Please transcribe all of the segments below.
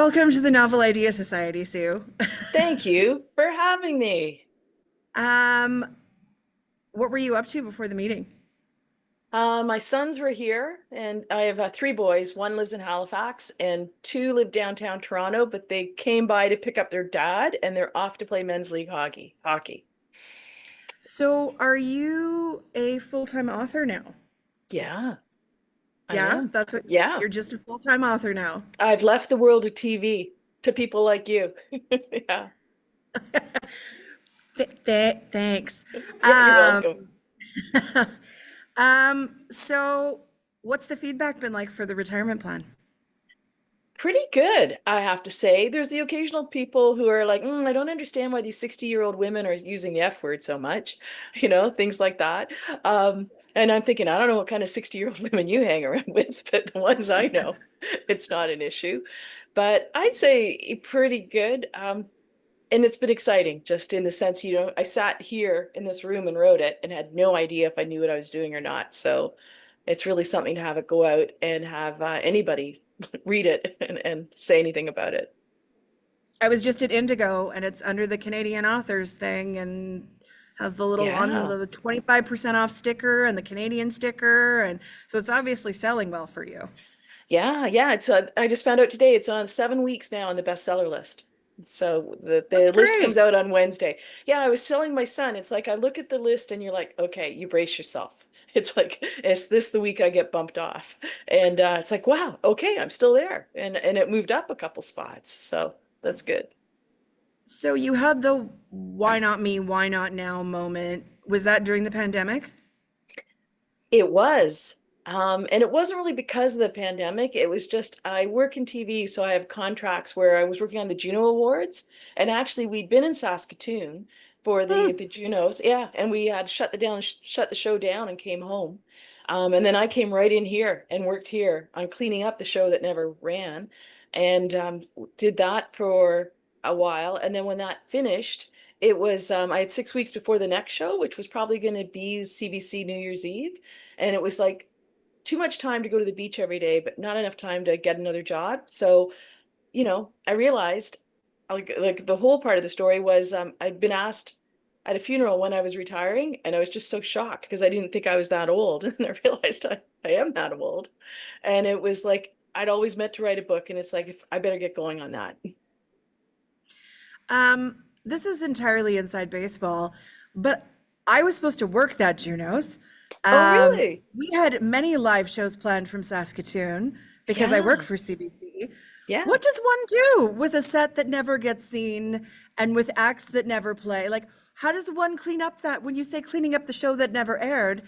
Welcome to the Novel Idea Society, Sue. Thank you for having me. Um, what were you up to before the meeting? My sons were here, and I have three boys. One lives in Halifax, and two live downtown Toronto, but they came by to pick up their dad, and they're off to play men's league hockey. So, are you a full-time author now? Yeah, I Yeah, am. that's what Yeah, you're just a full-time author now. I've left the world of TV to people like you. Yeah, Thanks. yeah, you're Um, welcome. so what's the feedback been like for the retirement plan? Pretty good, I have to say. There's the occasional people who are like, I don't understand why these 60-year-old women are using the F word so much, things like that. And I'm thinking, I don't know what kind of 60-year-old women you hang around with, but the ones I know, it's not an issue. But I'd say pretty good. And it's been exciting just in the sense, I sat here in this room and wrote it and had no idea if I knew what I was doing or not. So it's really something to have it go out and have anybody read it and say anything about it. I was just at Indigo and it's under the Canadian authors thing and has the little on Yeah. the 25% off sticker and the Canadian sticker. And so it's obviously selling well for you. Yeah, yeah. I just found out today it's on 7 weeks now on the bestseller list. So the That's list comes great. out on Wednesday. Yeah, I was telling my son, it's like I look at the list and you're like, okay, you brace yourself. It's like, is this the week I get bumped off? And it's like, wow, okay, I'm still there. And it moved up a couple spots. So that's good. So you had the why not me, why not now moment. Was that during the pandemic? It was. And it wasn't really because of the pandemic. It was just I work in TV, so I have contracts where I was working on the Juno Awards. And actually, we'd been in Saskatoon for Hmm. the Junos, yeah, and we had shut the show down, and came home. And then I came right in here and worked here on cleaning up the show that never ran, and did that for a while. And then when that finished, it was I had 6 weeks before the next show, which was probably going to be CBC New Year's Eve. And it was like too much time to go to the beach every day, but not enough time to get another job. So, I realized like the whole part of the story was I'd been asked at a funeral when I was retiring, and I was just so shocked because I didn't think I was that old. And I realized I am that old. And it was like I'd always meant to write a book, and it's like if I better get going on that. This is entirely inside baseball, but I was supposed to work that Junos. Oh, really? We had many live shows planned from Saskatoon because I work Yeah. for CBC. Yeah. What does one do with a set that never gets seen and with acts that never play? Like, how does one clean up that when you say cleaning up the show that never aired?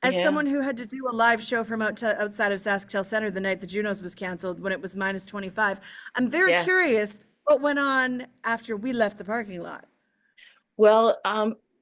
As Yeah. someone who had to do a live show from outside of Sasktel Center the night the Junos was canceled when it was minus 25, I'm very Yeah. curious what went on after we left the parking lot. Well,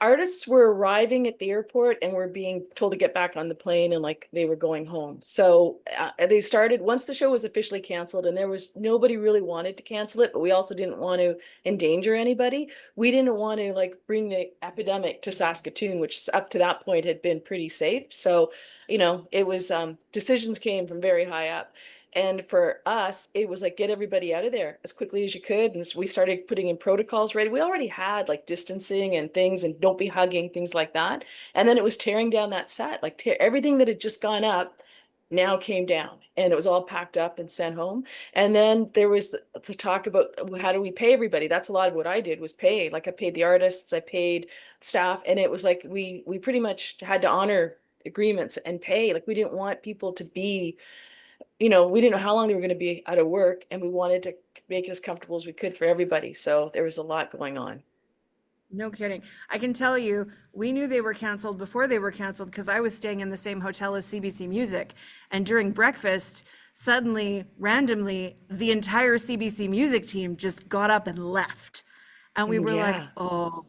artists were arriving at the airport and were being told to get back on the plane, and like they were going home. So they started once the show was officially canceled, and there was nobody really wanted to cancel it, but we also didn't want to endanger anybody. We didn't want to like bring the epidemic to Saskatoon, which up to that point had been pretty safe. So, it was decisions came from very high up. And for us, it was like get everybody out of there as quickly as you could. And so we started putting in protocols ready. We already had like distancing and things and don't be hugging, things like that. And then it was tearing down that set, like everything that had just gone up now came down, and it was all packed up and sent home. And then there was the talk about how do we pay everybody? That's a lot of what I did was pay. Like I paid the artists, I paid staff, and it was like we pretty much had to honor agreements and pay. Like we didn't want people to be, we didn't know how long they were going to be out of work, and we wanted to make it as comfortable as we could for everybody. So there was a lot going on. No kidding. I can tell you, we knew they were canceled before they were canceled because I was staying in the same hotel as CBC Music. And during breakfast, suddenly, randomly, the entire CBC Music team just got up and left. And we were like, Yeah. oh,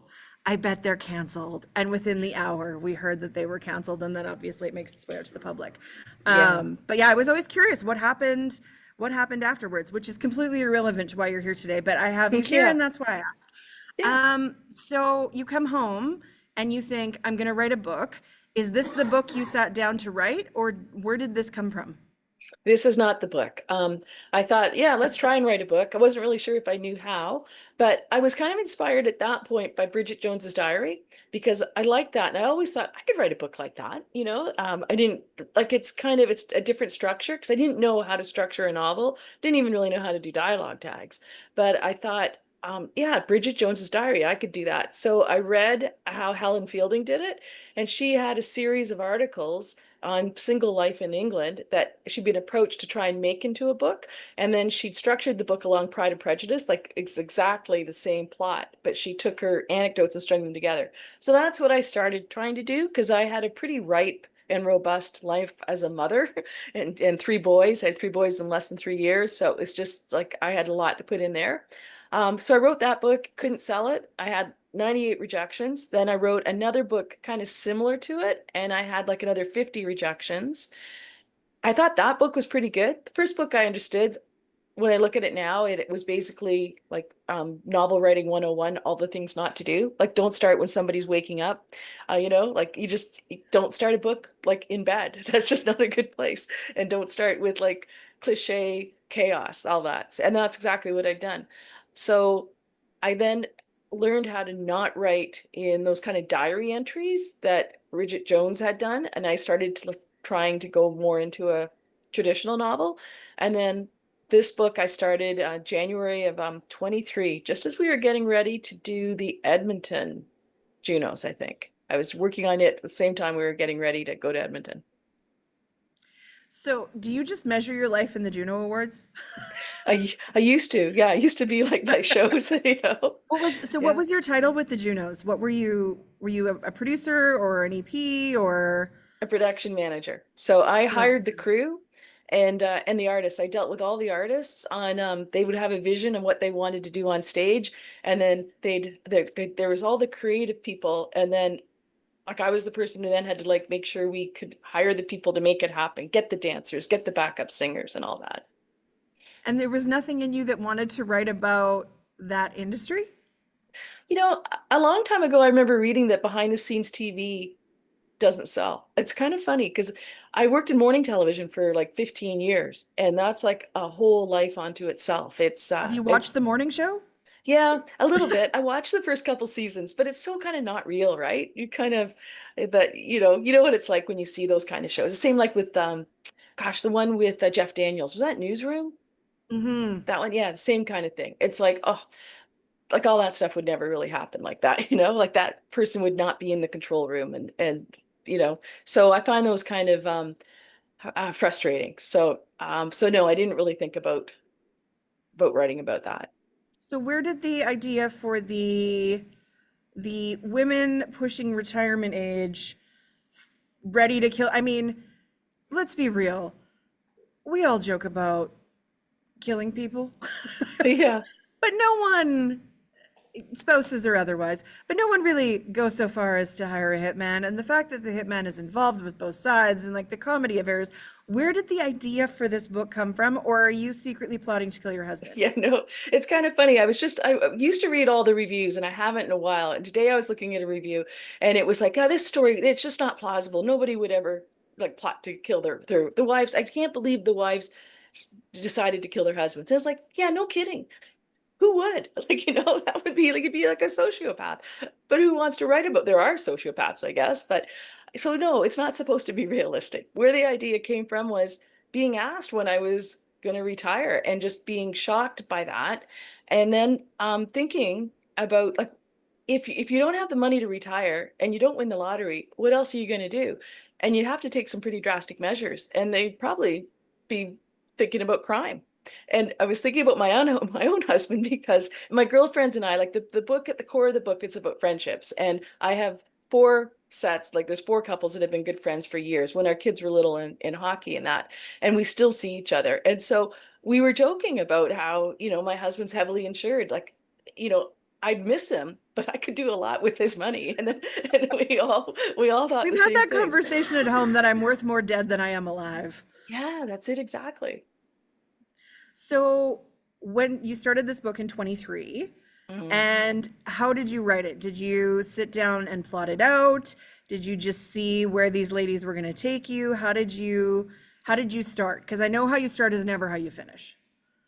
I bet they're canceled. And within the hour, we heard that they were canceled. And then obviously it makes its way out to the public. Yeah. But yeah, I was always curious what happened afterwards, which is completely irrelevant to why you're here today. But I have you here, Yeah. and that's why I asked. Yeah. So you come home and you think, I'm going to write a book. Is this the book you sat down to write, or where did this come from? This is not the book. I thought, yeah, let's try and write a book. I wasn't really sure if I knew how, but I was kind of inspired at that point by Bridget Jones's Diary because I liked that. And I always thought I could write a book like that. I didn't like it's a different structure because I didn't know how to structure a novel. Didn't even really know how to do dialogue tags. But I thought, yeah, Bridget Jones's Diary, I could do that. So I read how Helen Fielding did it, and she had a series of articles on single life in England that she'd been approached to try and make into a book. And then she'd structured the book along Pride and Prejudice, like it's exactly the same plot, but she took her anecdotes and strung them together. So that's what I started trying to do because I had a pretty ripe and robust life as a mother and three boys. I had three boys in less than 3 years. So it's just like I had a lot to put in there. So I wrote that book, couldn't sell it. I had 98 rejections. Then I wrote another book kind of similar to it, and I had like another 50 rejections. I thought that book was pretty good. The first book I understood, when I look at it now, it was basically like novel writing 101, all the things not to do. Like don't start when somebody's waking up. Like you don't start a book like in bed. That's just not a good place. And don't start with like cliche chaos, all that. And that's exactly what I've done. So I then learned how to not write in those kind of diary entries that Bridget Jones had done. And I started to trying to go more into a traditional novel. And then this book I started January of 23, just as we were getting ready to do the Edmonton Junos, I think. I was working on it at the same time we were getting ready to go to Edmonton. So, do you just measure your life in the Juno Awards? I used to, yeah, I used to be like my shows, you know. What Yeah. was your title with the Junos? What were you? Were you a producer or an EP or A production manager. So I hired the production? crew and the artists. I dealt with all the artists on they would have a vision of what they wanted to do on stage, and then there was all the creative people, and then like I was the person who then had to like make sure we could hire the people to make it happen, get the dancers, get the backup singers and all that. And there was nothing in you that wanted to write about that industry? A long time ago I remember reading that behind the scenes TV doesn't sell. It's kind of funny because I worked in morning television for like 15 years, and that's like a whole life onto itself. Have you watched the It's morning show? yeah, a little bit. I watched the first couple seasons, but it's so kind of not real, right? You kind of that you know what it's like when you see those kind of shows. The same like with gosh, the one with Jeff Daniels. Was that Newsroom? Mm-hmm. That one, yeah, the same kind of thing. It's like, oh, like all that stuff would never really happen like that, like that person would not be in the control room and so I find those kind of frustrating. So no, I didn't really think about writing about that. So where did the idea for the women pushing retirement age, ready to kill? I mean, let's be real. We all joke about killing people, Yeah. but no one, spouses or otherwise, but no one really goes so far as to hire a hitman. And the fact that the hitman is involved with both sides and like the comedy of errors, where did the idea for this book come from? Or are you secretly plotting to kill your husband? Yeah, no, it's kind of funny. I used to read all the reviews and I haven't in a while. And today I was looking at a review and it was like, oh, this story, it's just not plausible. Nobody would ever like plot to kill their the wives. I can't believe the wives decided to kill their husbands. And it's like, yeah, no kidding. Who would? Like, that would be like it'd be like a sociopath. But who wants to write about there are sociopaths, I guess. But so no, it's not supposed to be realistic. Where the idea came from was being asked when I was going to retire and just being shocked by that. And then thinking about like if you don't have the money to retire and you don't win the lottery, what else are you going to do? And you have to take some pretty drastic measures. And they'd probably be thinking about crime. And I was thinking about my own husband because my girlfriends and I, like the book at the core of the book, it's about friendships. And I have four sets, like there's four couples that have been good friends for years when our kids were little in hockey and that, and we still see each other. And so we were joking about how, my husband's heavily insured. Like, you know, I'd miss him, but I could do a lot with his money. And we all thought We've the had same that thing. conversation at home that I'm worth more dead than I am alive. Yeah, that's it exactly. So when you started this book in 23, Mhm. and how did you write it? Did you sit down and plot it out? Did you just see where these ladies were going to take you? How did you How did you start? Because I know how you start is never how you finish.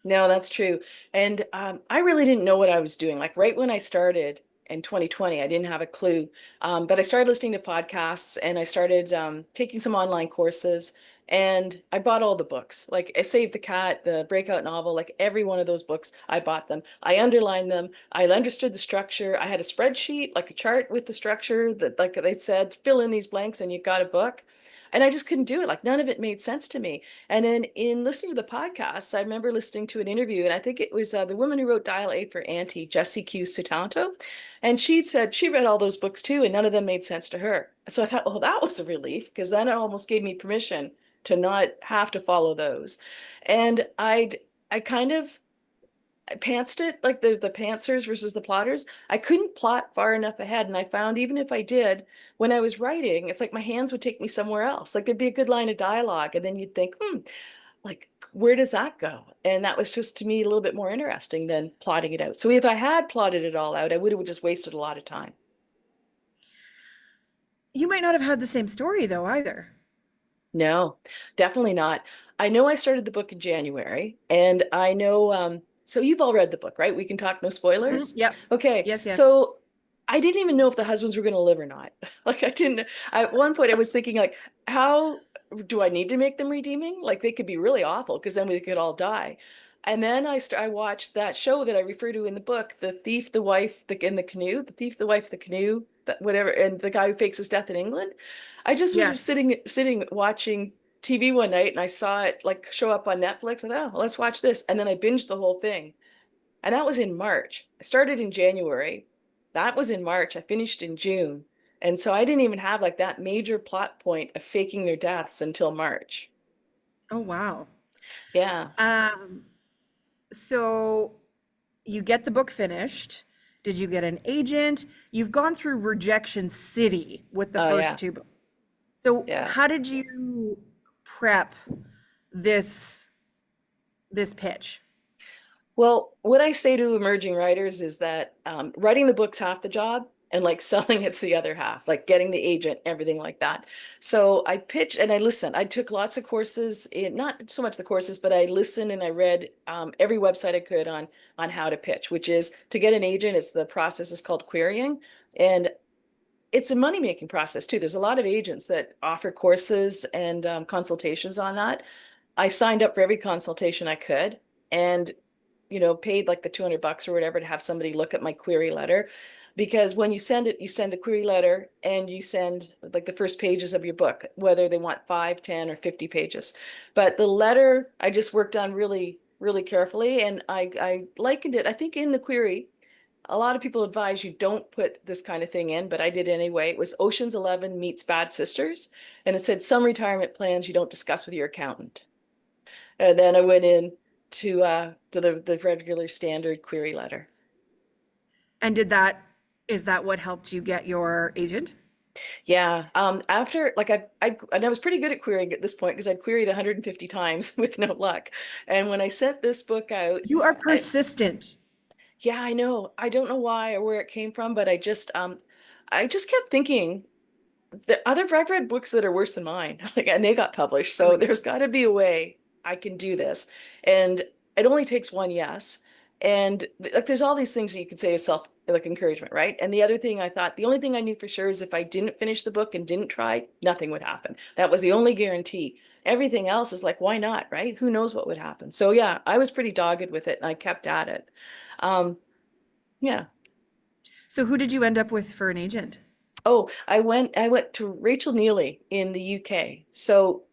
No, that's true. And I really didn't know what I was doing. Like right when I started in 2020, I didn't have a clue. But I started listening to podcasts and I started taking some online courses and I bought all the books. Like I Saved the Cat, the Breakout novel, like every one of those books, I bought them. I underlined them. I understood the structure. I had a spreadsheet, like a chart with the structure that, like they said, fill in these blanks and you got a book. And I just couldn't do it. Like none of it made sense to me. And then in listening to the podcast, I remember listening to an interview, and I think it was the woman who wrote Dial A for Auntie, Jessie Q Sutanto. And she'd said she read all those books too, and none of them made sense to her. So I thought, well, that was a relief because then it almost gave me permission to not have to follow those. And I kind of pantsed it, like the pantsers versus the plotters. I couldn't plot far enough ahead, and I found even if I did, when I was writing, it's like my hands would take me somewhere else. Like there'd be a good line of dialogue, and then you'd think, like where does that go? And that was just to me a little bit more interesting than plotting it out. So if I had plotted it all out, I would have just wasted a lot of time. You might not have had the same story though either. No, definitely not. I know I started the book in January, and I know, so you've all read the book, right? We can talk, no Mhm. spoilers. Yep. Okay, Yes, yes. so I didn't even know if the husbands were going to live or not. Like I didn't, at one point I was thinking like, how do I need to make them redeeming? Like they could be really awful because then we could all die. And then I watched that show that I refer to in the book, The Thief, the Wife, in the Canoe, The Thief, the Wife, the Canoe, that whatever, and the guy who fakes his death in England. I just was Yes. sitting watching TV one night and I saw it like show up on Netflix. I thought, oh, well, let's watch this. And then I binged the whole thing. And that was in March. I started in January. That was in March. I finished in June. And so I didn't even have like that major plot point of faking their deaths until March. Oh, wow. Yeah. Um, so you get the book finished. Did you get an agent? You've gone through rejection city with the Oh, first yeah. two books. So Yeah. how did you prep this this pitch? Well, what I say to emerging writers is that writing the book's half the job and like selling it's the other half, like getting the agent, everything like that. So I pitched and I listened. I took lots of courses in, not so much the courses, but I listened and I read every website I could on how to pitch, which is to get an agent. It's the process is called querying. And it's a money-making process too. There's a lot of agents that offer courses and consultations on that. I signed up for every consultation I could. And paid like the $200 or whatever to have somebody look at my query letter. Because when you send it, you send the query letter and you send like the first pages of your book, whether they want 5, 10, or 50 pages. But the letter I just worked on really, really carefully. And I likened it, I think in the query, a lot of people advise you don't put this kind of thing in, but I did anyway. It was Ocean's 11 meets Bad Sisters. And it said some retirement plans you don't discuss with your accountant. And then I went in to the regular standard query letter. And is that what helped you get your agent? Yeah. After like I was pretty good at querying at this point because I'd queried 150 times with no luck. And when I sent this book out, You are I persistent. yeah, I know. I don't know why or where it came from, but I just kept thinking I've read books that are worse than mine, like, and they got published. Oh So yeah. there's got to be a way I can do this. And it only takes one yes. And like, there's all these things that you could say as self like encouragement, right? And the other thing I thought, the only thing I knew for sure is if I didn't finish the book and didn't try, nothing would happen. That was the only guarantee. Everything else is like, why not, right? Who knows what would happen? So yeah, I was pretty dogged with it and I kept at it. Um, yeah. So who did you end up with for an agent? Oh, I went to Rachel Neely in the UK. So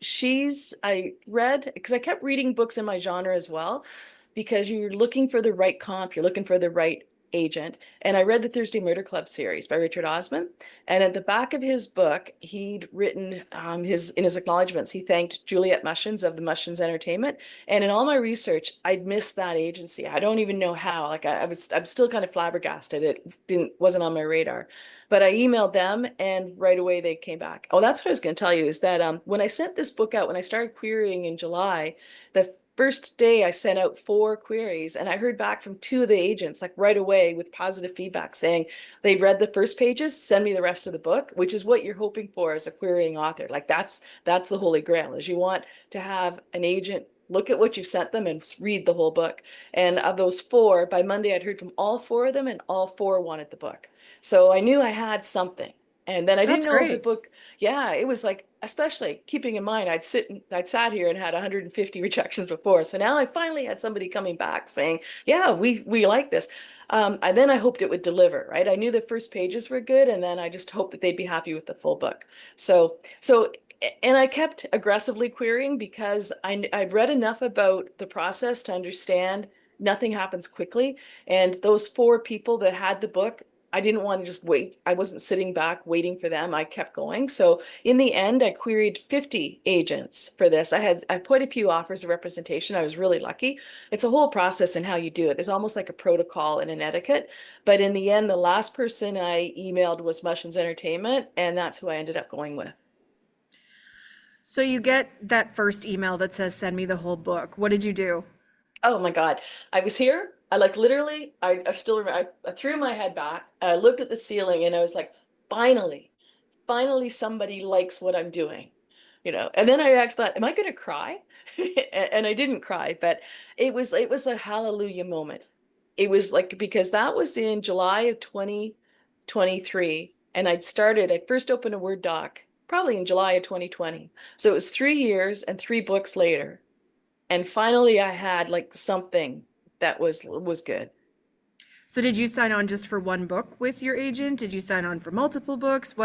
I read because I kept reading books in my genre as well, because you're looking for the right comp, you're looking for the right agent. And I read the Thursday Murder Club series by Richard Osman. And at the back of his book, he'd written his in his acknowledgments, he thanked Juliet Mushins of the Mushins Entertainment. And in all my research, I'd missed that agency. I don't even know how. Like I'm still kind of flabbergasted. It wasn't on my radar. But I emailed them and right away they came back. Oh, that's what I was going to tell you is that when I sent this book out, when I started querying in July, the first day I sent out 4 queries, and I heard back from 2 of the agents like right away with positive feedback saying they read the first pages, send me the rest of the book, which is what you're hoping for as a querying author. Like that's the holy grail, is you want to have an agent look at what you sent them and read the whole book. And of those 4, by Monday, I'd heard from all 4 of them, and all 4 wanted the book. So I knew I had something. And then I didn't That's know if the great. book, yeah, it was like, especially keeping in mind, I'd sat here and had 150 rejections before. So now I finally had somebody coming back saying, yeah, we like this. And then I hoped it would deliver, right? I knew the first pages were good, and then I just hoped that they'd be happy with the full book. So, and I kept aggressively querying because I'd read enough about the process to understand nothing happens quickly. And those 4 people that had the book, I didn't want to just wait. I wasn't sitting back waiting for them. I kept going. So in the end, I queried 50 agents for this. I had quite a few offers of representation. I was really lucky. It's a whole process in how you do it. There's almost like a protocol and an etiquette. But in the end, the last person I emailed was Mushins Entertainment, and that's who I ended up going with. So you get that first email that says, send me the whole book. What did you do? Oh my God. I was here. I like literally, I still remember, I threw my head back and I looked at the ceiling and I was like, finally, finally somebody likes what I'm doing, you know? And then I actually thought, am I going to cry? And I didn't cry, but it was the hallelujah moment. It was like, because that was in July of 2023. And I first opened a Word doc probably in July of 2020. So it was 3 years and 3 books later. And finally I had like something that was good. So did you sign on just for one book with your agent? Did you sign on for multiple books?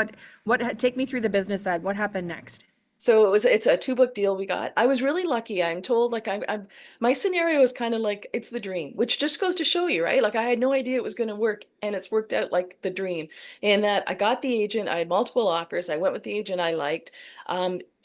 Take me through the business side. What happened next? So it's a 2 book deal we got. I was really lucky. I'm told like I'm my scenario is kind of like it's the dream, which just goes to show you, right? Like I had no idea it was going to work, and it's worked out like the dream. In that I got the agent, I had multiple offers. I went with the agent I liked.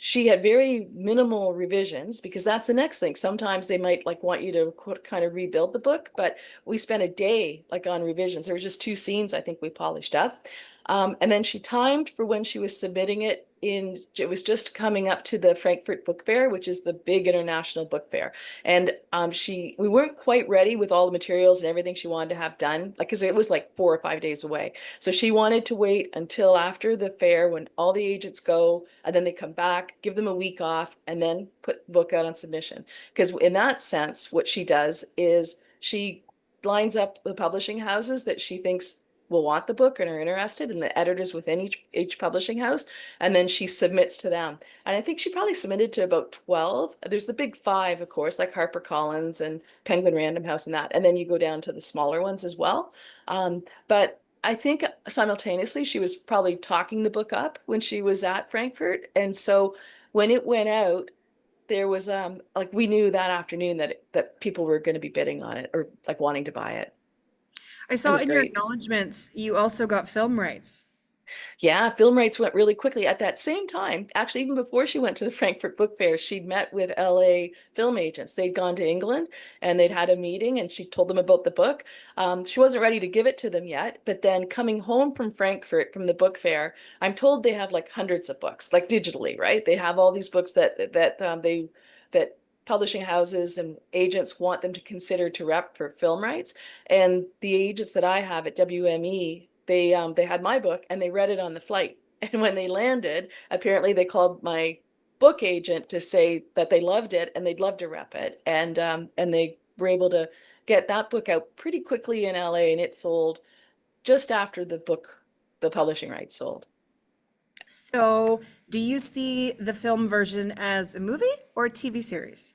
She had very minimal revisions because that's the next thing. Sometimes they might like want you to kind of rebuild the book, but we spent a day like on revisions. There was just 2 scenes I think we polished up. And then she timed for when she was submitting it in, it was just coming up to the Frankfurt Book Fair, which is the big international book fair. And we weren't quite ready with all the materials and everything she wanted to have done, like, because it was like 4 or 5 days away. So she wanted to wait until after the fair when all the agents go, and then they come back, give them a week off, and then put the book out on submission. Because in that sense, what she does is she lines up the publishing houses that she thinks will want the book and are interested, and the editors within each publishing house, and then she submits to them. And I think she probably submitted to about 12. There's the big 5, of course, like HarperCollins and Penguin Random House and that, and then you go down to the smaller ones as well. But I think simultaneously she was probably talking the book up when she was at Frankfurt, and so when it went out, there was like we knew that afternoon that people were going to be bidding on it or like wanting to buy it. I It saw was in your great. acknowledgments, you also got film rights. Yeah, film rights went really quickly. At that same time, actually, even before she went to the Frankfurt Book Fair, she'd met with LA film agents. They'd gone to England and they'd had a meeting, and she told them about the book. She wasn't ready to give it to them yet, but then coming home from Frankfurt from the book fair, I'm told they have like hundreds of books, like digitally, right? They have all these books that publishing houses and agents want them to consider to rep for film rights. And the agents that I have at WME, they had my book and they read it on the flight. And when they landed, apparently they called my book agent to say that they loved it and they'd love to rep it. And they were able to get that book out pretty quickly in LA, and it sold just after the publishing rights sold. So do you see the film version as a movie or a TV series?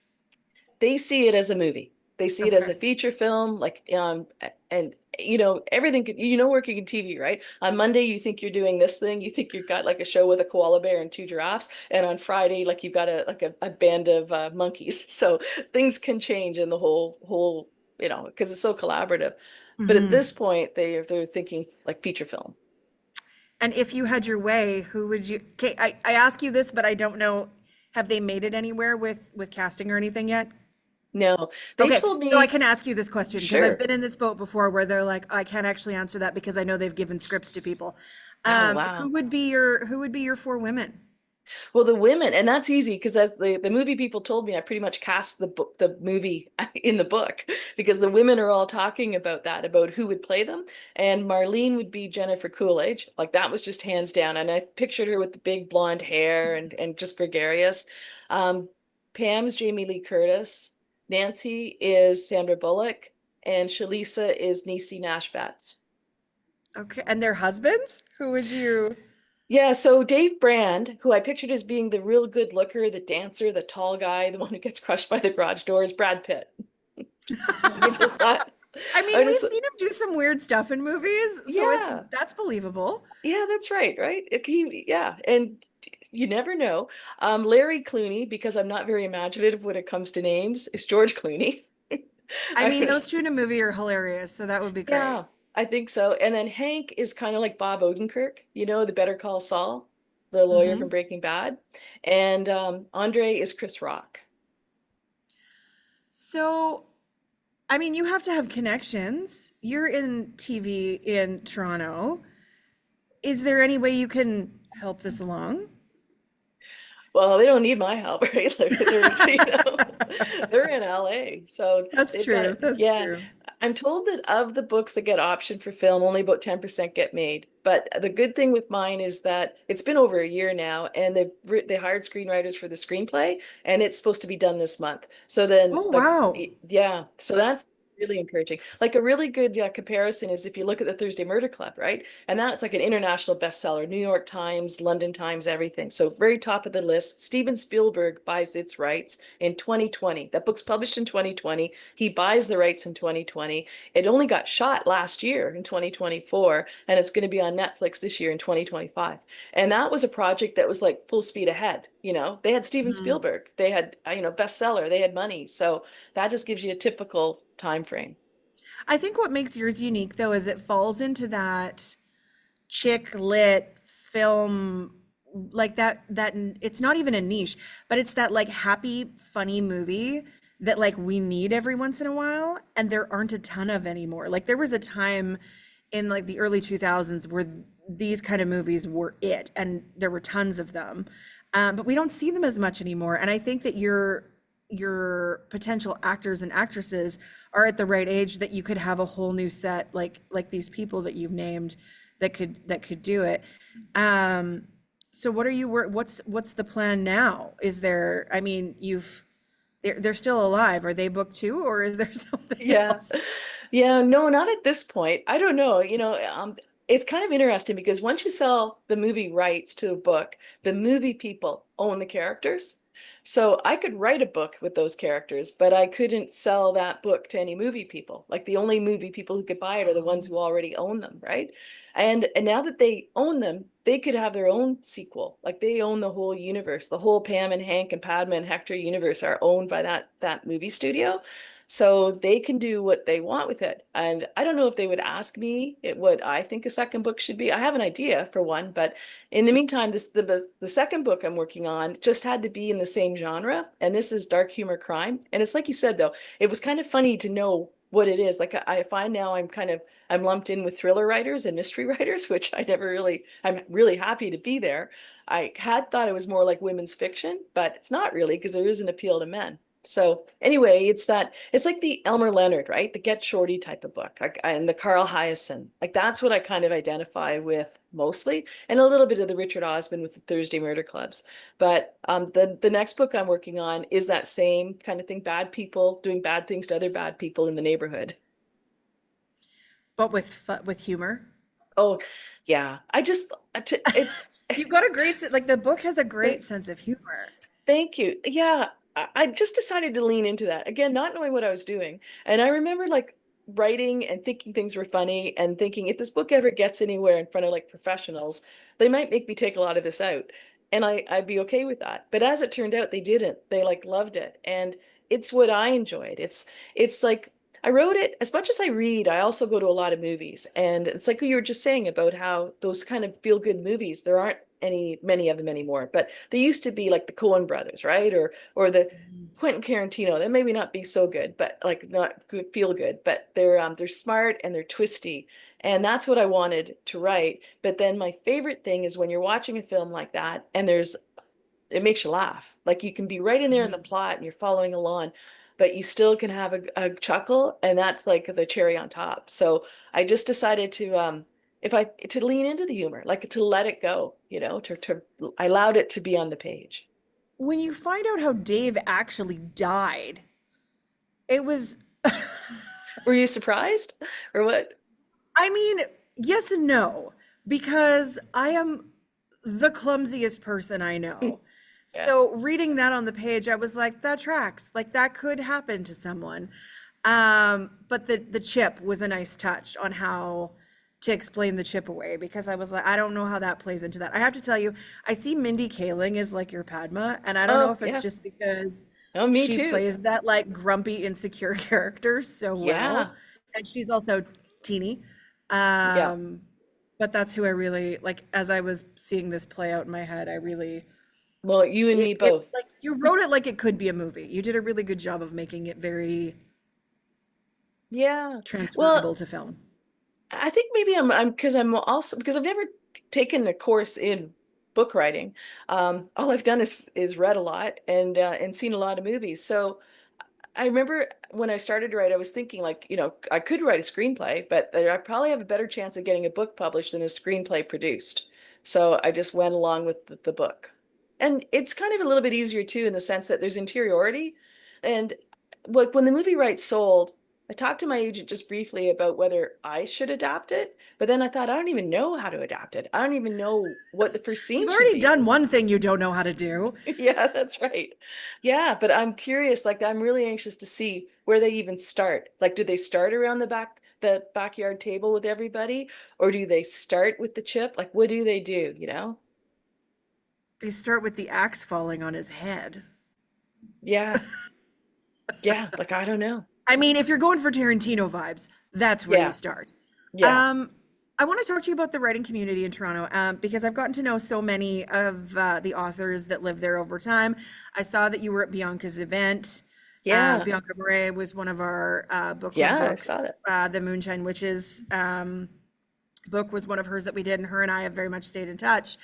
They see it as a movie. They see it as Okay. a feature film, like and everything. Working in TV, right? On Monday, you think you're doing this thing. You think you've got like a show with a koala bear and 2 giraffes, and on Friday, like you've got a band of monkeys. So things can change in the whole because it's so collaborative. But at Hmm. this point, they're thinking like feature film. And if you had your way, who would you, okay, I ask you this, but I don't know, have they made it anywhere with casting or anything yet? No, they Okay, told so I me, can ask you this question because I've sure. been in this boat before where they're like, I can't actually answer that because I know they've given scripts to people. Oh, wow. Who would be your 4 women? Well, the women, and that's easy because as the movie people told me, I pretty much cast the book, the movie in the book because the women are all talking about that, about who would play them. And Marlene would be Jennifer Coolidge. Like that was just hands down. And I pictured her with the big blonde hair and just gregarious. Um, Pam's Jamie Lee Curtis. Nancy is Sandra Bullock. And Shalisa is Niecy Nash Betts. Okay, and their husbands? Who would you? Yeah, so Dave Brand, who I pictured as being the real good looker, the dancer, the tall guy, the one who gets crushed by the garage doors, Brad Pitt. I just thought, I mean, I we've just, seen him do some weird stuff in movies, so yeah, that's believable. yeah, that's right, right? Yeah, and you never know. Larry Clooney, because I'm not very imaginative when it comes to names, is George Clooney. I I mean, those was, two in a movie are hilarious, so that would be great. yeah, I think so. And then Hank is kind of like Bob Odenkirk, the Better Call Saul, the lawyer from Hmm. Breaking Bad. And Andre is Chris Rock. So, I mean, you have to have connections. You're in TV in Toronto. Is there any way you can help this along? Well, they don't need my help, right? Like they're in LA. So That's they've got, true. That's yeah. true. I'm told that of the books that get optioned for film, only about 10% get made. But the good thing with mine is that it's been over a year now, and they hired screenwriters for the screenplay, and it's supposed to be done this month. So then, Oh, like, wow. yeah, so that's really encouraging. Like a really good comparison is if you look at the Thursday Murder Club, right? And that's like an international bestseller, New York Times, London Times, everything. So very top of the list. Steven Spielberg buys its rights in 2020. That book's published in 2020. He buys the rights in 2020. It only got shot last year in 2024, and it's going to be on Netflix this year in 2025. And that was a project that was like full speed ahead. They had Steven Mhm. Spielberg, they had, bestseller, they had money. So that just gives you a typical time frame. I think what makes yours unique, though, is it falls into that chick lit film, like it's not even a niche, but it's that like happy funny movie that like we need every once in a while, and there aren't a ton of anymore. Like there was a time in like the early 2000s where these kind of movies were it, and there were tons of them, but we don't see them as much anymore. And I think that your potential actors and actresses are at the right age that you could have a whole new set like these people that you've named that could do it. So what are you what's the plan now? Is there, I mean, they're still alive. Are they booked too, or is there something Yeah. else? Yeah, no, not at this point. I don't know. It's kind of interesting because once you sell the movie rights to a book, the movie people own the characters. So I could write a book with those characters, but I couldn't sell that book to any movie people. Like the only movie people who could buy it are the ones who already own them, right? And now that they own them, they could have their own sequel. Like they own the whole universe. The whole Pam and Hank and Padma and Hector universe are owned by that movie studio. So they can do what they want with it. And I don't know if they would ask me what I think a second book should be. I have an idea for one, but in the meantime, the second book I'm working on just had to be in the same genre, and this is dark humor crime. And it's like you said though, it was kind of funny to know what it is. Like I find now I'm lumped in with thriller writers and mystery writers, which I'm really happy to be there. I had thought it was more like women's fiction, but it's not really because there is an appeal to men. So anyway, it's like the Elmer Leonard, right? The Get Shorty type of book, and the Carl Hyacin. Like that's what I kind of identify with mostly, and a little bit of the Richard Osman with the Thursday Murder Clubs. But the next book I'm working on is that same kind of thing: bad people doing bad things to other bad people in the neighborhood. But with humor. Oh, yeah. It's You've got a like the book has a great thank, sense of humor. thank you. Yeah, I just decided to lean into that again, not knowing what I was doing. And I remember like writing and thinking things were funny and thinking if this book ever gets anywhere in front of like professionals, they might make me take a lot of this out. And I'd be okay with that. But as it turned out, they didn't. They like loved it. And it's what I enjoyed. It's like I wrote it as much as I read, I also go to a lot of movies. And it's like you were just saying about how those kind of feel good movies, there aren't many of them anymore, but they used to be like the Coen brothers, right? Or the Quentin Tarantino. That maybe not be so good, but like not good, feel good, but they're smart and they're twisty. And that's what I wanted to write. But then my favorite thing is when you're watching a film like that and there's it makes you laugh. Like you can be right in there in the Mhm. plot and you're following along, but you still can have a chuckle, and that's like the cherry on top. So I just decided to if I to lean into the humor, like to let it go, to I allowed it to be on the page. When you find out how Dave actually died, it was, Were you surprised or what? I mean, yes and no, because I am the clumsiest person I know. Yeah. So reading that on the page, I was like, that tracks. Like that could happen to someone. But the chip was a nice touch on how to explain the chip away because I was like, I don't know how that plays into that. I have to tell you, I see Mindy Kaling as like your Padma, and I don't know Oh, if it's yeah. just because Oh, me she too. plays that like grumpy, insecure character so well, Yeah. and she's also teeny. Yeah. Um, but that's who I really like. As I was seeing this play out in my head, I really Well, you and me it both. like you wrote it like it could be a movie. You did a really good job of making it very Yeah. Well, transferable to film. I think maybe I'm because I'm also because I've never taken a course in book writing. All I've done is read a lot and seen a lot of movies. So I remember when I started to write, I was thinking like, I could write a screenplay, but I probably have a better chance of getting a book published than a screenplay produced. So I just went along with the book. And it's kind of a little bit easier too, in the sense that there's interiority. And like when the movie Right sold, I talked to my agent just briefly about whether I should adapt it, but then I thought, I don't even know how to adapt it. I don't even know what the first You've scene should already be. done one thing you don't know how to do. Yeah, that's right. Yeah, but I'm curious, like I'm really anxious to see where they even start. Like, do they start around the backyard table with everybody, or do they start with the chip? Like, what do they do? They start with the axe falling on his head. Yeah. Yeah, like I don't know. I mean, if you're going for Tarantino vibes, that's where you Yeah. start. Yeah. Um, I want to talk to you about the writing community in Toronto because I've gotten to know so many of the authors that live there over time. I saw that you were at Bianca's event. Yeah. Bianca Murray was one of our book club Yeah, I books. saw that. The Moonshine Witches book was one of hers that we did, and her and I have very much stayed in touch.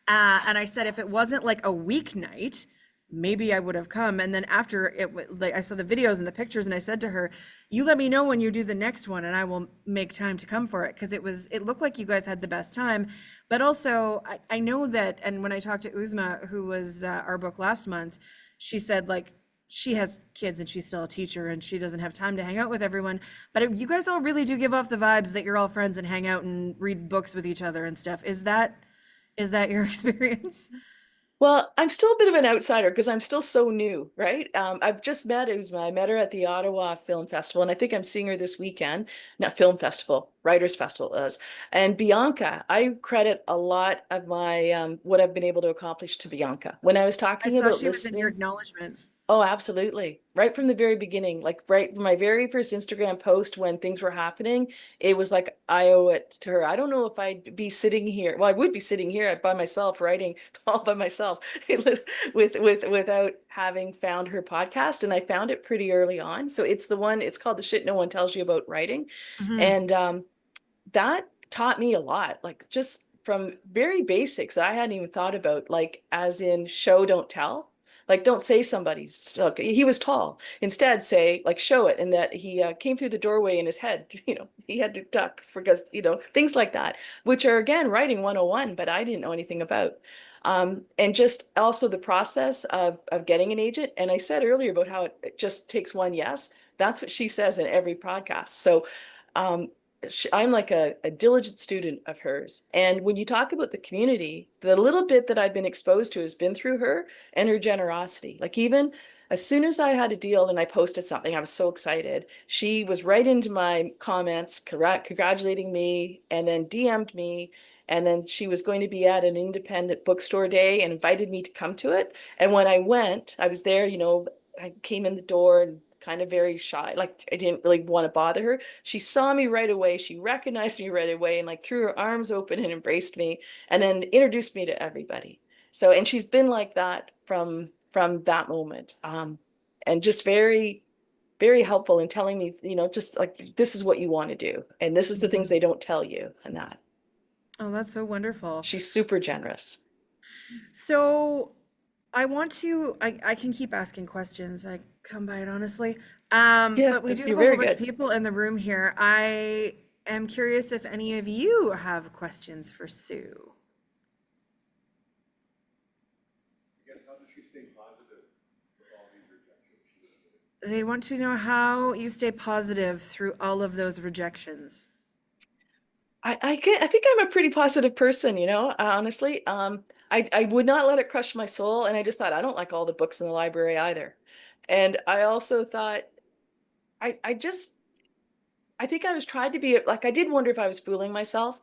And I said if it wasn't like a weeknight, maybe I would have come. And then after like I saw the videos and the pictures, and I said to her, "You let me know when you do the next one, and I will make time to come for it." Because it looked like you guys had the best time. But also, I know that, and when I talked to Uzma, who was our book last month, she said like she has kids and she's still a teacher and she doesn't have time to hang out with everyone. But you guys all really do give off the vibes that you're all friends and hang out and read books with each other and stuff. Is that your experience? Well, I'm still a bit of an outsider because I'm still so new, right? I've just met Uzma. I met her at the Ottawa Film Festival, and I think I'm seeing her this weekend. Not Film Festival, Writers Festival is. And Bianca, I credit a lot of my what I've been able to accomplish to Bianca. When I was I talking saw about she was in your listening, acknowledgments. oh, absolutely. Right from the very beginning, like right from my very first Instagram post when things were happening, it was like I owe it to her. I don't know if I'd be sitting here. Well, I would be sitting here by myself, writing all by myself, without having found her podcast. And I found it pretty early on. So it's called The Shit No One Tells You About Writing. Hmm. And that taught me a lot, like just from very basics that I hadn't even thought about, like as in show, don't tell. Like, don't say somebody's look, he was tall. Instead, say like show it, and that he came through the doorway in his head. He had to duck because things like that, which are again writing 101, but I didn't know anything about. And just also the process of getting an agent. And I said earlier about how it just takes one yes. That's what she says in every podcast. So um, I'm like a diligent student of hers. And when you talk about the community, the little bit that I've been exposed to has been through her and her generosity. Like even as soon as I had a deal and I posted something, I was so excited. She was right into my comments, congratulating me, and then DM'd me. And then she was going to be at an independent bookstore day and invited me to come to it. And when I went, I was there, I came in the door and kind of very shy, like I didn't really want to bother her. She saw me right away. She recognized me right away and like threw her arms open and embraced me and then introduced me to everybody. So, and she's been like that from that moment. And just very, very helpful in telling me, just like this is what you want to do. And this is the things Hmm. they don't tell you and that. Oh, that's so wonderful. She's super generous. So I want to, I can keep asking questions. I come by it honestly. Yeah, But we do you're have a whole very bunch of good. people in the room here. I am curious if any of you have questions for Sue. They want to know how you stay positive through all of those rejections. I think I'm a pretty positive person, honestly. I would not let it crush my soul. And I just thought, I don't like all the books in the library either. And I also thought, I just, I think I was trying to be like, I did wonder if I was fooling myself,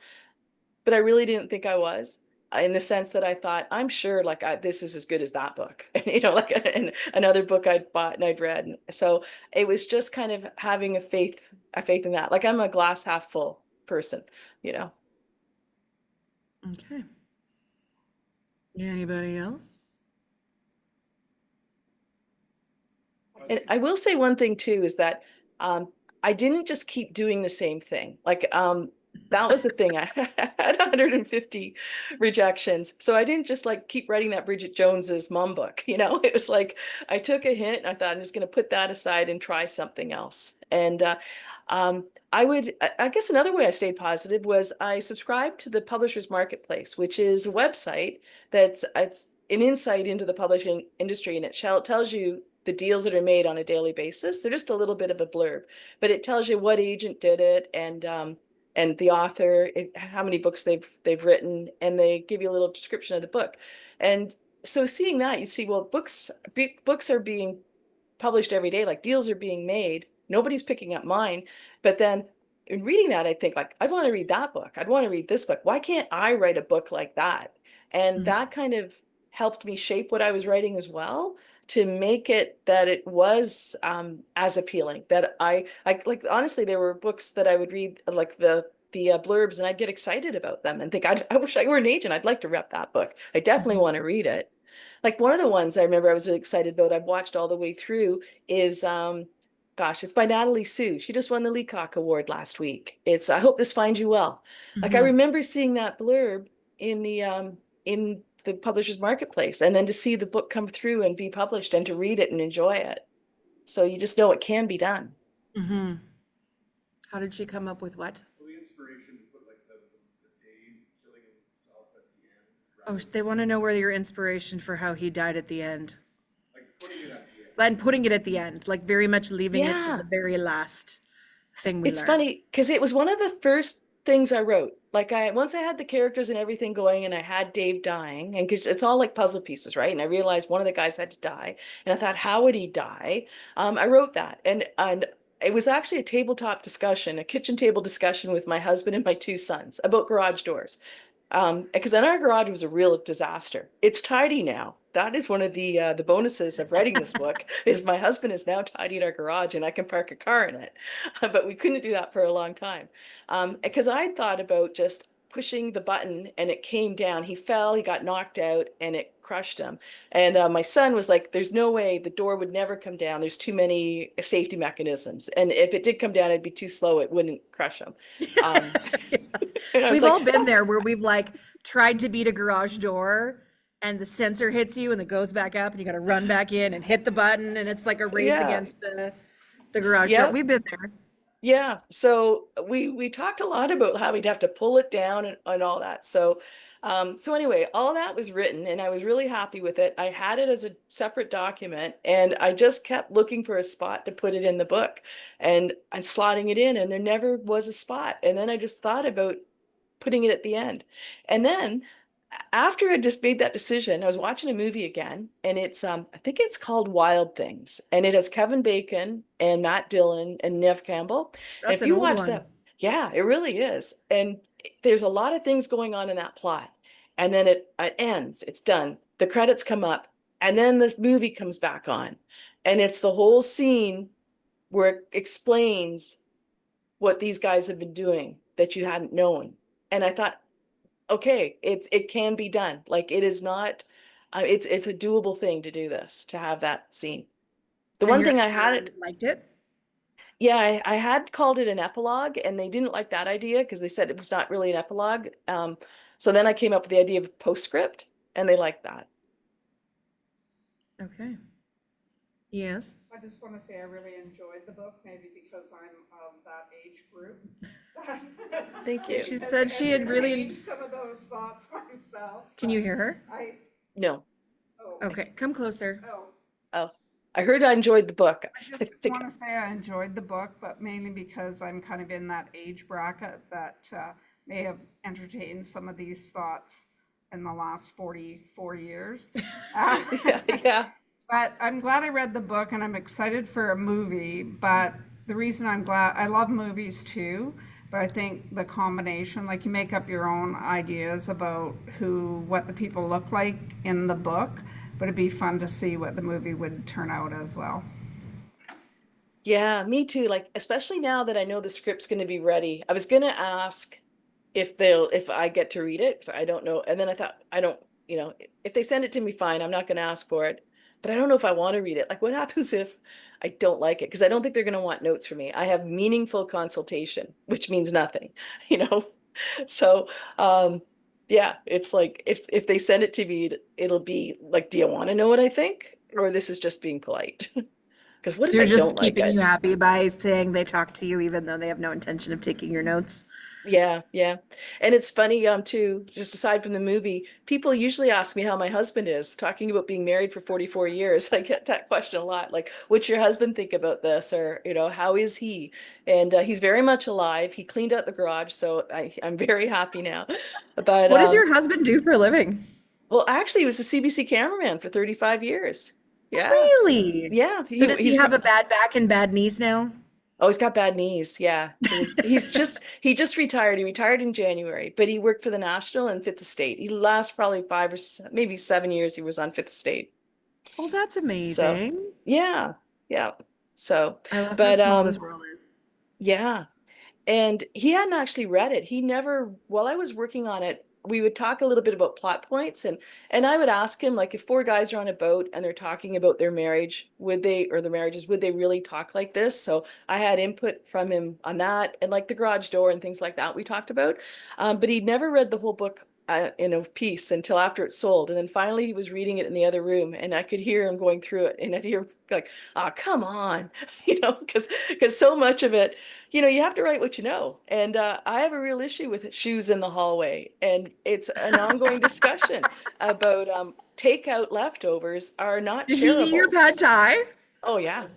but I really didn't think I was. In the sense that I thought, I'm sure like this is as good as that book, like and another book I'd bought and I'd read. And so it was just kind of having a faith in that. Like I'm a glass half full person, you know. Okay. Anybody else? And I will say one thing too is that um, I didn't just keep doing the same thing. Like that was the thing. I had 150 rejections, so I didn't just like keep writing that Bridget Jones's mom book. It was like I took a hint and I thought I'm just going to put that aside and try something else. And I guess another way I stayed positive was I subscribed to the Publishers Marketplace, which is a website it's an insight into the publishing industry, and tells you the deals that are made on a daily basis. They're just a little bit of a blurb, but it tells you what agent did it and the author, how many books they've written, and they give you a little description of the book. And so seeing that, you see, well, books are being published every day, like deals are being made. Nobody's picking up mine. But then in reading that, I think like, I'd want to read that book. I'd want to read this book. Why can't I write a book like that? And Mhm. that kind of helped me shape what I was writing as well, to make it that it was as appealing that I like, honestly, there were books that I would read like the blurbs, and I'd get excited about them and think, I wish I were an agent. I'd like to rep that book. I definitely Mhm. want to read it. Like one of the ones I remember I was really excited about, I've watched all the way through, is gosh, it's by Natalie Sue. She just won the Leacock Award last week. It's I Hope This Finds You Well. Like I Mhm. remember seeing that blurb in the publisher's marketplace, and then to see the book come through and be published and to read it and enjoy it. So you just know it can be done. Mhm. How did she come up with what? Oh, they want to know where your inspiration for how he died at the end. And putting it at the end, like very much leaving it to the Yeah. very last thing we It's learn. funny because it was one of the first things I wrote. Like once I had the characters and everything going, and I had Dave dying, and because it's all like puzzle pieces, right? And I realized one of the guys had to die, and I thought, how would he die? I wrote that, and it was actually a tabletop discussion, a kitchen table discussion with my husband and my two sons about garage doors. Because then our garage was a real disaster. It's tidy now. That is one of the bonuses of writing this book is my husband has now tidied our garage and I can park a car in it. But we couldn't do that for a long time. Because I thought about just pushing the button and it came down. He fell, he got knocked out, and it crushed him. And my son was like, "There's no way the door would never come down. There's too many safety mechanisms, and if it did come down, it'd be too slow. It wouldn't crush him." Um, Yeah. and I was We've all like, been there where we've like tried to beat a garage door and the sensor hits you and it goes back up and you got to run back in and hit the button and it's like a race "Yeah, against the garage door. yeah." We've been there. Yeah, so we talked a lot about how we'd have to pull it down and all that. So anyway, all that was written and I was really happy with it. I had it as a separate document and I just kept looking for a spot to put it in the book and slotting it in, and there never was a spot. And then I just thought about putting it at the end. And then after I just made that decision, I was watching a movie again, and it's I think it's called Wild Things, and it has Kevin Bacon and Matt Dillon and Nev Campbell. And That's if an you old watch one. that, yeah, it really is. And there's a lot of things going on in that plot. And then it ends, it's done. The credits come up, and then the movie comes back on. And it's the whole scene where it explains what these guys have been doing that you hadn't known. And I thought, okay, it can be done. Like it is not, it's a doable thing to do this, to have that scene. The And one your thing I had editor it, liked it? yeah, I had called it an epilogue, and they didn't like that idea because they said it was not really an epilogue. So then I came up with the idea of postscript, and they liked that. Okay. Yes. I just want to say I really enjoyed the book, maybe because I'm of that age group. Thank you. She Has said she had really. entertained some of those thoughts myself. Can you hear her? I, No. oh, Okay, come closer. oh. Oh, I heard I enjoyed the book. I I just think, want to say I enjoyed the book, but mainly because I'm kind of in that age bracket that may have entertained some of these thoughts in the last 44 years. yeah, yeah. But I'm glad I read the book and I'm excited for a movie. But the reason I'm glad, I love movies too, but I think the combination, like you make up your own ideas about what the people look like in the book, but it'd be fun to see what the movie would turn out as well. Yeah, me too. Like, especially now that I know the script's going to be ready. I was going to ask if I get to read it, because I don't know. And then I thought, I don't, if they send it to me, fine, I'm not going to ask for it. But I don't know if I want to read it. Like, what happens if I don't like it? Because I don't think they're going to want notes from me. I have meaningful consultation, which means nothing, you know? So, yeah, it's like if they send it to me, it'll be like, do you want to know what I think? Or this is just being polite? Because what if They're I don't just like keeping you it? happy by saying they talk to you even though they have no intention of taking your notes. Yeah, yeah. And it's funny, too, just aside from the movie, people usually ask me how my husband is, talking about being married for 44 years. I get that question a lot. Like, what's your husband think about this? Or, how is he? And he's very much alive. He cleaned out the garage, so I'm very happy now. But What does your husband do for a living? well, actually, he was a CBC cameraman for 35 years. Yeah. Really? Yeah, So does he he's have a bad back and bad knees now? Oh, he's got bad knees. Yeah. He just retired. He retired in January, but he worked for the National and Fifth Estate. He last probably maybe 7 years he was on Fifth Estate. Oh, that's So amazing. yeah, yeah. So, I love how but small this world is. yeah. And he hadn't actually read it. He never, while I was working on it, we would talk a little bit about plot points and I would ask him, like, if four guys are on a boat and they're talking about their marriage, or their marriages, would they really talk like this? So I had input from him on that, and like the garage door and things like that we talked about. But he'd never read the whole book in a piece until after it sold. And then finally he was reading it in the other room and I could hear him going through it, and I'd hear like, oh, come on, because so much of it, you have to write what you know. And I have a real issue with shoes in the hallway. And it's an ongoing discussion about takeout leftovers are not Did he eat your pad shareables. thai? Oh, yeah.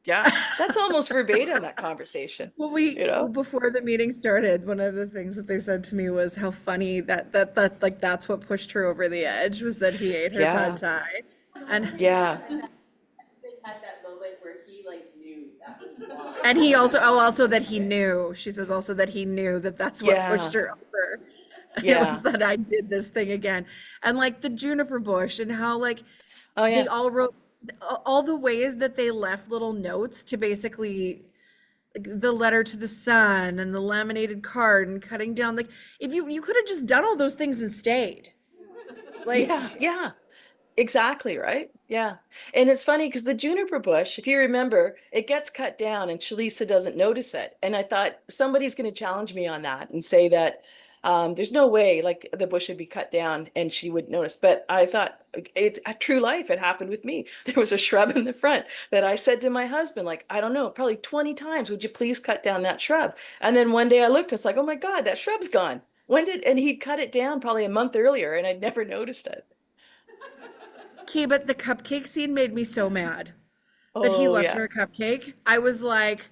Yeah. That's almost verbatim, that conversation, Well, before the meeting started, one of the things that they said to me was how funny that like that's what pushed her over the edge was that he ate her pad Yeah. thai. And Yeah. Had that moment where he like knew that was wrong. and he also that he knew. She says also that he knew that that's what pushed Yeah. her over. It was Yeah. that I did this thing again. And like the juniper bush and how like Oh, they yeah. all wrote all the ways that they left little notes to basically like, the letter to the sun and the laminated card and cutting down like if you could have just done all those things and stayed. Like Yeah. Yeah. Exactly, right? Yeah. And it's funny because the juniper bush, if you remember, it gets cut down and Shalisa doesn't notice it. And I thought somebody's going to challenge me on that and say that there's no way like the bush would be cut down and she would notice. But I thought it's a true life. It happened with me. There was a shrub in the front that I said to my husband, like, I don't know, probably 20 times, would you please cut down that shrub? And then one day I looked, it's like, oh my God, that shrub's gone. And he'd cut it down probably a month earlier and I'd never noticed it. okay, but the cupcake scene made me so mad that he Oh, left yeah. her a cupcake. I was like,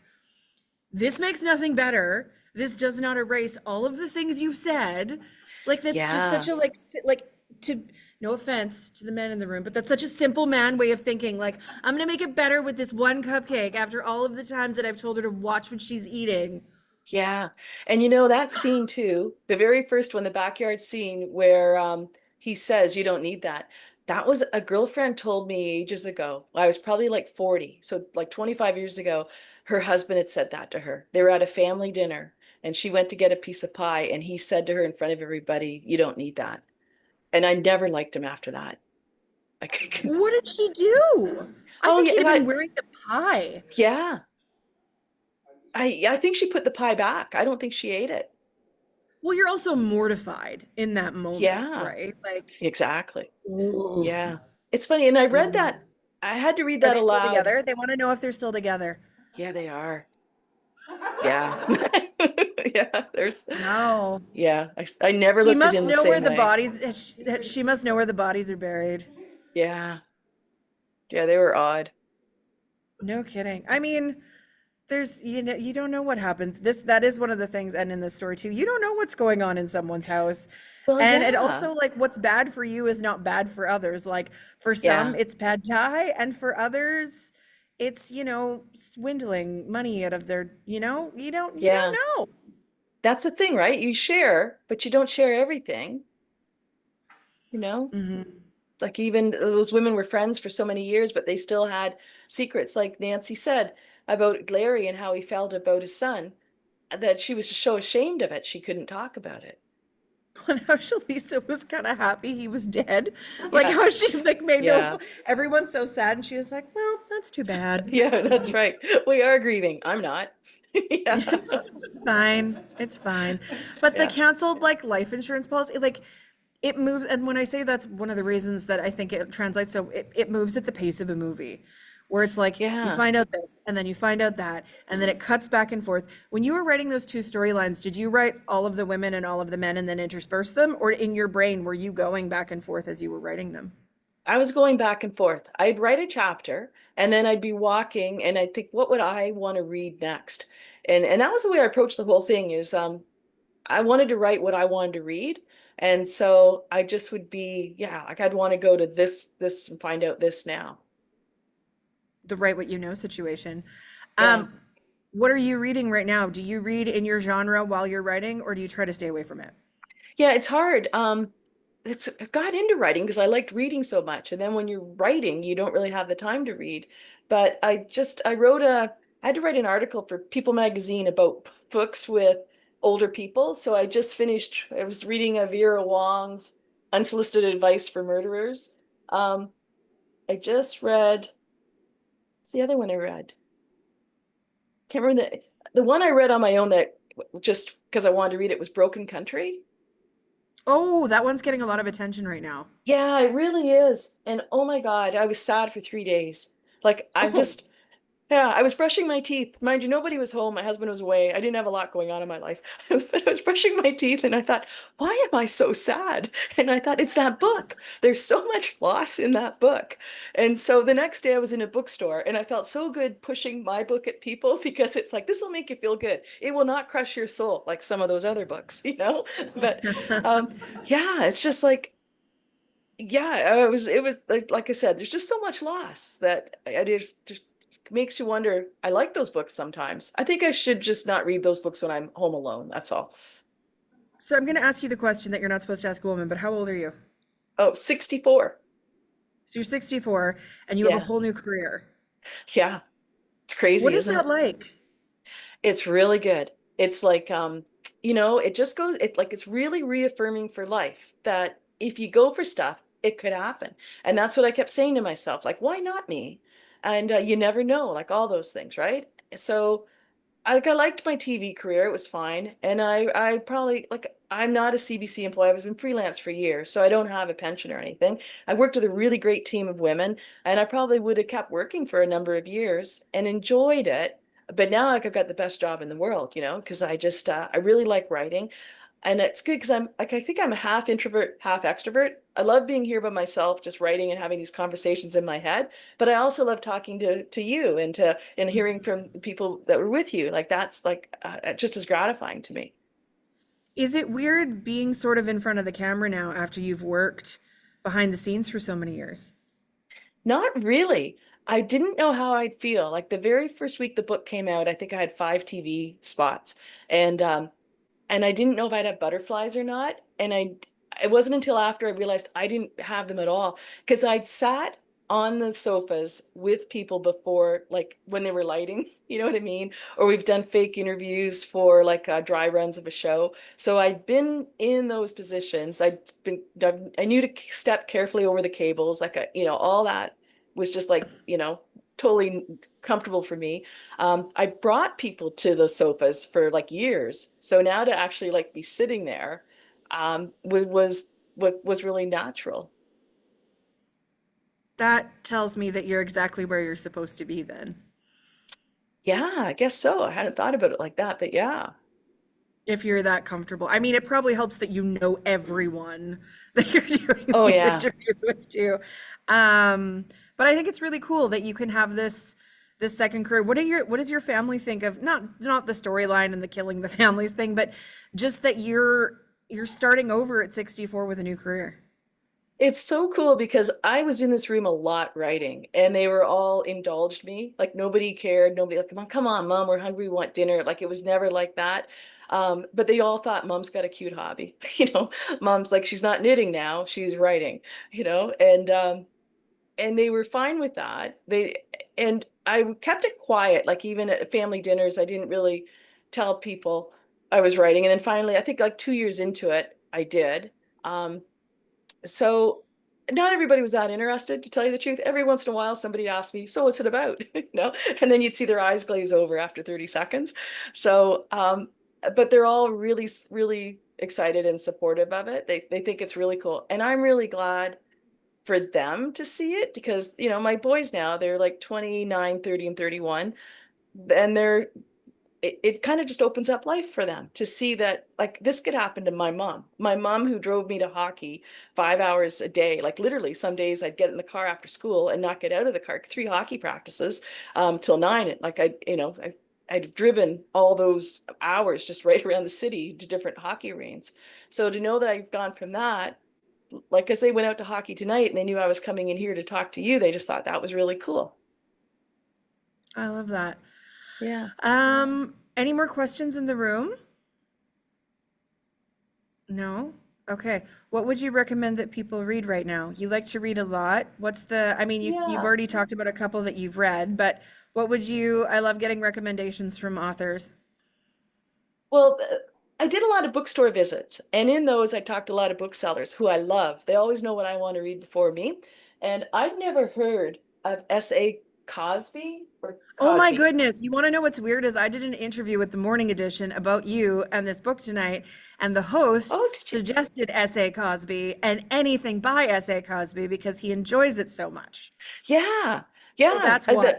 this makes nothing better. This does not erase all of the things you've said. Like that's just such Yeah. a like to no offense to the men in the room, but that's such a simple man way of thinking. Like, I'm gonna make it better with this one cupcake after all of the times that I've told her to watch what she's eating. Yeah. And that scene too, the very first one, the backyard scene where he says you don't need that. That was a girlfriend told me ages ago. I was probably like 40. So like 25 years ago, her husband had said that to her. They were at a family dinner and she went to get a piece of pie and he said to her in front of everybody, you don't need that. And I never liked him after that. I could, What did she do? I oh think yeah, he'd have been wearing the pie. yeah. I think she put the pie back. I don't think she ate it. Well, you're also mortified in that moment, Yeah, right? Like, exactly. ugh. Yeah. It's funny, and I read Yeah. that. I had to read Are that they still aloud. together? They want to know if they're still together. Yeah, they are. Yeah. Yeah, Wow. yeah, I never She looked at must him the know where same the way. bodies, she must know where the bodies are buried. Yeah. Yeah, they were odd. No kidding. I mean, there's, you don't know what happens. That is one of the things, and in this story too, you don't know what's going on in someone's house. Well, And it yeah. also, like, what's bad for you is not bad for others. Like, for some, Yeah. it's pad thai, and for others, it's, swindling money out of their, you don't Yeah. know. That's the thing, right? You share, but you don't share everything, you know? Hmm. Like even those women were friends for so many years, but they still had secrets, like Nancy said about Larry and how he felt about his son, that she was just so ashamed of it, she couldn't talk about it. And how Shalisa was kind of happy he was dead. Like Yeah. how she like made no, Yeah. everyone's so sad, and she was like, well, that's too bad. Yeah, that's right. We are grieving. I'm not. Yeah. It's fine. It's fine. But the Yeah. canceled like life insurance policy, like it moves. And when I say that's one of the reasons that I think it translates, so it moves at the pace of a movie, where it's like you Yeah. find out this and then you find out that, and then it cuts back and forth. When you were writing those two storylines, did you write all of the women and all of the men and then intersperse them? Or in your brain, were you going back and forth as you were writing them? I was going back and forth. I'd write a chapter and then I'd be walking and I'd think, what would I want to read next? And that was the way I approached the whole thing is I wanted to write what I wanted to read. And so I just would be, yeah, like I'd want to go to this and find out this now. The write what you know situation. Yeah. Um, what are you reading right now? Do you read in your genre while you're writing, or do you try to stay away from it? Yeah, it's hard. I got into writing because I liked reading so much. And then when you're writing, you don't really have the time to read. But I had to write an article for People magazine about books with older people. So I was reading a Vera Wong's Unsolicited Advice for Murderers. Um, I just read, what's the other one I read? Can't remember the one I read on my own that just because I wanted to read it was Broken Country. Oh, that one's getting a lot of attention right now. Yeah, it really is. And oh my God, I was sad for 3 days. Like I'm Oh, just, yeah, I was brushing my teeth. Mind you, nobody was home. My husband was away. I didn't have a lot going on in my life. But I was brushing my teeth and I thought, why am I so sad? And I thought, it's that book. There's so much loss in that book. And so the next day I was in a bookstore and I felt so good pushing my book at people because it's like, this will make you feel good. It will not crush your soul like some of those other books, you know? But um, yeah, it's just like, yeah, it was like I said, there's just so much loss that it is just makes you wonder. I like those books sometimes. I think I should just not read those books when I'm home alone. That's all. so I'm going to ask you the question that you're not supposed to ask a woman, but how old are you? Oh, 64. So you're 64 and you have a Yeah. whole new career. Yeah. It's What crazy, is isn't that it? like? It's really good. It's like it just goes it's really reaffirming for life that if you go for stuff, it could happen. And that's what I kept saying to myself, like, why not me? And you never know, like all those things, right? So I liked my TV career. It was fine. And I probably like I'm not a CBC employee. I've been freelance for years, so I don't have a pension or anything. I worked with a really great team of women, and I probably would have kept working for a number of years and enjoyed it. But now like, I've got the best job in the world, because I really like writing. And it's good because I'm like I think I'm a half introvert, half extrovert. I love being here by myself, just writing and having these conversations in my head. But I also love talking to you and hearing from people that were with you. Like that's like just as gratifying to me. Is it weird being sort of in front of the camera now after you've worked behind the scenes for so many years? Not really. I didn't know how I'd feel. Like the very first week the book came out, I think I had 5 TV spots, and I didn't know if I'd have butterflies or not. And it wasn't until after I realized I didn't have them at all because I'd sat on the sofas with people before, like when they were lighting, you know what I mean? Or we've done fake interviews for like dry runs of a show. So I'd been in those positions. I knew to step carefully over the cables, like, all that was just like, totally comfortable for me. I brought people to those sofas for like years. So now to actually like be sitting there was really natural. That tells me that you're exactly where you're supposed to be then. Yeah, I guess so. I hadn't thought about it like that, but yeah. If you're that comfortable. I mean, it probably helps that you know everyone that you're doing Oh these yeah. interviews with too. But I think it's really cool that you can have this second career. What does your family think of not the storyline and the killing the families thing, but just that you're starting over at 64 with a new career? It's so cool because I was in this room a lot writing and they were all indulged me. Like nobody cared. Nobody like, come on, mom, we're hungry, we want dinner. Like it was never like that. But they all thought mom's got a cute hobby. Mom's like, she's not knitting now, she's writing, and they were fine with that. And I kept it quiet, like even at family dinners, I didn't really tell people I was writing. And then finally, I think like 2 years into it, I did. Um, so not everybody was that interested, to tell you the truth. Every once in a while, somebody asked me, "So what's it about?" And then you'd see their eyes glaze over after 30 seconds. So, but they're all really, really excited and supportive of it. They think it's really cool, and I'm really glad for them to see it because my boys now, they're like 29, 30, and 31, and it kind of just opens up life for them to see that like this could happen to my mom who drove me to hockey 5 hours a day. Like literally some days I'd get in the car after school and not get out of the car, 3 hockey practices till 9. Like I'd driven all those hours just right around the city to different hockey arenas. So to know that I've gone from that, like as they went out to hockey tonight and they knew I was coming in here to talk to you, they just thought that was really cool. I love that. Yeah. Any more questions in the room? No? Okay. What would you recommend that people read right now? You like to read a lot. I mean, you've Yeah. already talked about a couple that you've read, but I love getting recommendations from authors. Well, I did a lot of bookstore visits, and in those, I talked to a lot of booksellers who I love. They always know what I want to read before me. And I'd never heard of S.A. Cosby or Oh my Cosby. goodness. You want to know what's weird is I did an interview with the Morning Edition about you and this book tonight, and the host Oh, did you? suggested S.A. Cosby and anything by S.A. Cosby because he enjoys it so much. Yeah, So yeah. that's why.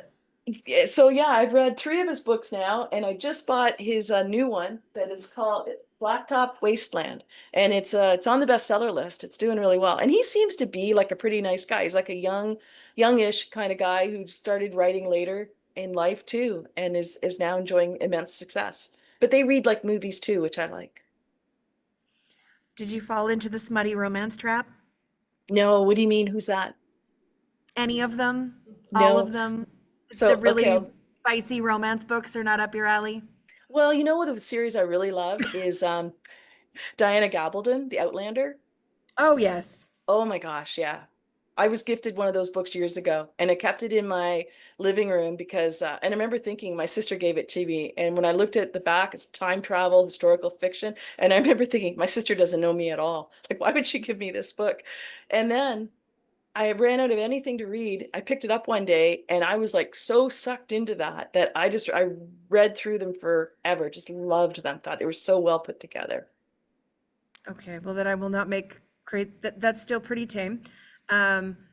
So yeah, I've read 3 of his books now, and I just bought his new one that is called Blacktop Wasteland, and it's on the bestseller list. It's doing really well, and he seems to be like a pretty nice guy. He's like a youngish kind of guy who started writing later in life too, and is now enjoying immense success. But they read like movies too, which I like. Did you fall into the smutty romance trap? No, what do you mean? Who's that? Any of them? All of No. them? The So okay, really spicy romance books are not up your alley? well, you know what the series I really love is Diana Gabaldon, The Outlander. Oh, yes. Oh my gosh, yeah. I was gifted one of those books years ago and I kept it in my living room because, and I remember thinking my sister gave it to me. And when I looked at the back, it's time travel, historical fiction. And I remember thinking, my sister doesn't know me at all. Like, why would she give me this book? And then I ran out of anything to read. I picked it up one day and I was like so sucked into that I read through them forever, just loved them, thought they were so well put together. Okay, well then I will not make great that's still pretty tame.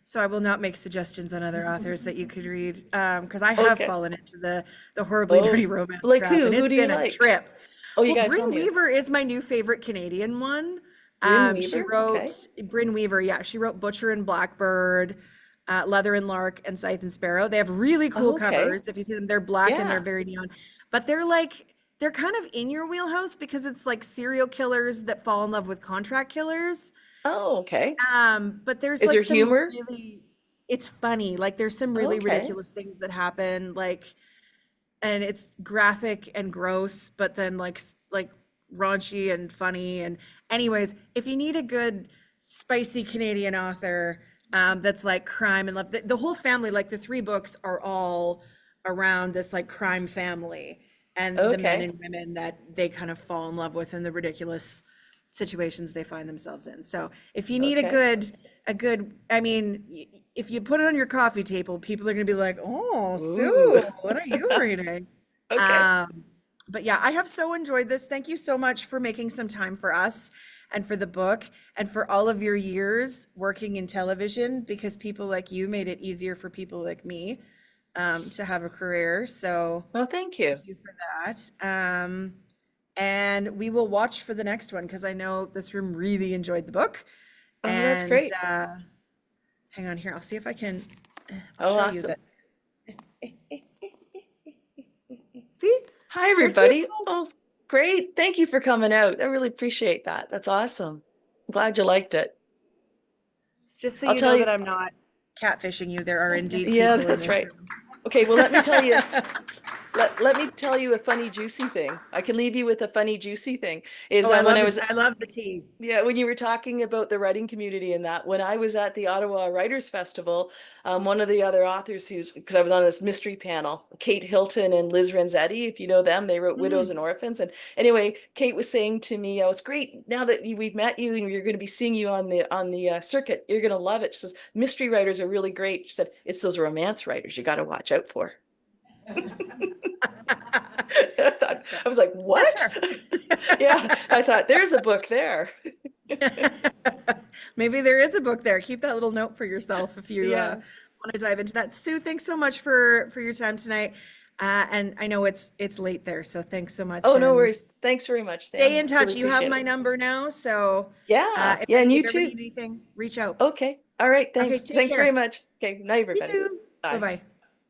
So I will not make suggestions on other authors that you could read because I have Okay. fallen into the horribly dirty Oh, romance like trap who? and Who it's do you been a like? trip. Oh, you Well, gotta tell Bryn me. Weaver is my new favorite Canadian one. Bryn She Weaver? Okay. wrote Bryn Weaver, yeah, she wrote Butcher and Blackbird, Leather and Lark, and Scythe and Sparrow. They have really cool Oh, okay. covers. If you see them, they're black and they're Yeah. very neon, but they're kind of in your wheelhouse because it's like serial killers that fall in love with contract killers. Oh, okay. But there's Is there like some humor? really, it's funny. Like there's some really Okay. ridiculous things that happen, like, and it's graphic and gross, but then like raunchy and funny. And anyways, if you need a good spicy Canadian author, that's like crime and love, the whole family, like the 3 books are all around this like crime family and the men Okay. and women that they kind of fall in love with and the ridiculous situations they find themselves in. So if you need Okay. a good, I mean, if you put it on your coffee table, people are going to be like, "Oh, Ooh. Sue, what are you reading?" Okay. Um, but yeah, I have so enjoyed this. Thank you so much for making some time for us. and for the book and for all of your years working in television, because people like you made it easier for people like me to have a career. So Well, thank you. thank you for that. And we will watch for the next one because I know this room really enjoyed the book. Oh, that's And great. hang on here. I'll see if I can Oh, show you awesome. that. See? Hi, There's everybody. people. Oh, great. Thank you for coming out. I really appreciate that. That's awesome. I'm glad you liked it. Just so I'll you tell know you. that I'm not catfishing you. There are indeed Yeah, people in that's this right. room. Okay, well, let me tell you. Let me tell you a funny, juicy thing. I can leave you with a funny, juicy thing. Is Oh, I when love I was, I love the tea. yeah, when you were talking about the writing community and that, when I was at the Ottawa Writers Festival, one of the other authors because I was on this mystery panel, Kate Hilton and Liz Renzetti, if you know them, they wrote Widows and Orphans. And anyway, Kate was saying to me, "Oh, it's great now that we've met you and you're going to be seeing you on the circuit. You're going to love it." She says, "Mystery writers are really great." She said, "It's those romance writers you got to watch out for." I was like, what? That's fair. Yeah, I thought there's a book there. Maybe there is a book there. Keep that little note for yourself if you Yeah. want to dive into that. Sue, thanks so much for your time tonight. And I know it's late there, so thanks so much. Oh, no And worries. Thanks very much, Sam. stay in touch. Really You have appreciate my it. number now, so Yeah, if yeah, and you if ever too. need anything, reach out. Okay. All right. Okay, Thanks. take Thanks care. very much. Okay. Night, See everybody. you. Bye. Bye-bye.